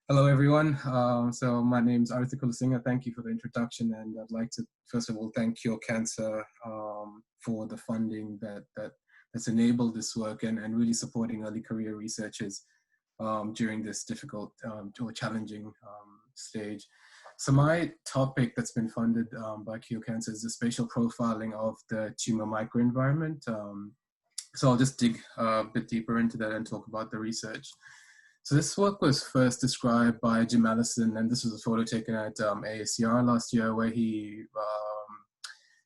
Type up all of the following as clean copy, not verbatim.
Hello, everyone. So my name is Arutha Kulasinghe. Thank you for the introduction, and I'd like to first of all thank Cure Cancer for the funding that's enabled this work and really supporting early career researchers during this difficult or challenging stage. So my topic that's been funded by Cure Cancer is the spatial profiling of the tumor microenvironment. So I'll just dig a bit deeper into that and talk about the research. So this work was first described by Jim Allison, and this was a photo taken at AACR last year, where he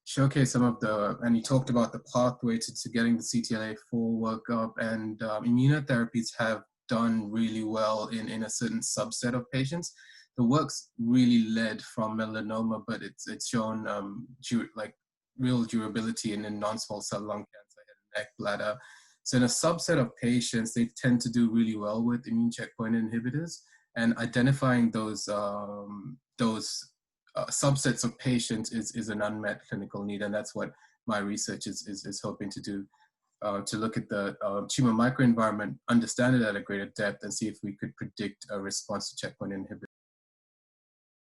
showcased some of and he talked about the pathway to getting the CTLA-4 work up, and immunotherapies have done really well in a certain subset of patients. The work's really led from melanoma, but it's shown like real durability in non-small cell lung cancer, head and neck, bladder. So in a subset of patients, they tend to do really well with immune checkpoint inhibitors, and identifying those subsets of patients is an unmet clinical need, and that's what my research is hoping to do, to look at the tumor microenvironment, understand it at a greater depth, and see if we could predict a response to checkpoint inhibitors.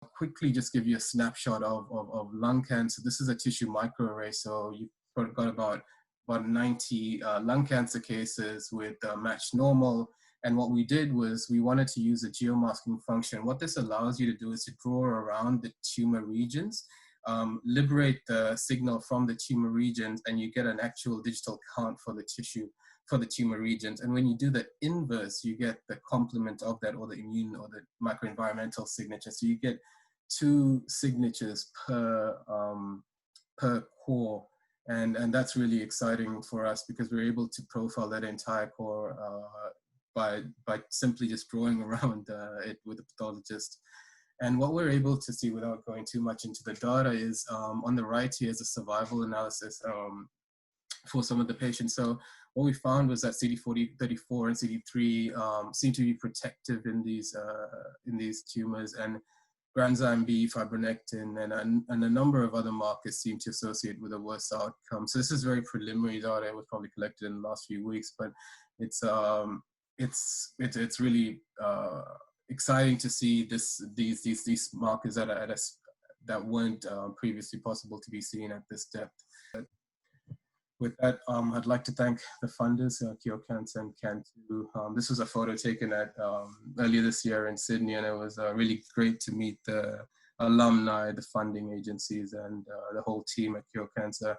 I'll quickly just give you a snapshot of lung cancer. This is a tissue microarray, so you've got about 90 lung cancer cases with matched normal. And what we did was we wanted to use a geomasking function. What this allows you to do is to draw around the tumor regions, liberate the signal from the tumor regions, and you get an actual digital count for the tissue, for the tumor regions. And when you do the inverse, you get the complement of that, or the immune or the microenvironmental signature. So you get 2 signatures per core. And that's really exciting for us, because we're able to profile that entire core by simply just drawing around it with a pathologist. And what we're able to see, without going too much into the data, is on the right here is a survival analysis for some of the patients. So what we found was that CD34 and CD3 seem to be protective in these tumors, and granzyme B, fibronectin, and a number of other markers seem to associate with a worse outcome. So this is very preliminary data. It was probably collected in the last few weeks, but it's really exciting to see these markers that weren't previously possible to be seen at this depth. With that, I'd like to thank the funders, Cure Cancer and Can2. This was a photo taken at earlier this year in Sydney, and it was really great to meet the alumni, the funding agencies, and the whole team at Cure Cancer.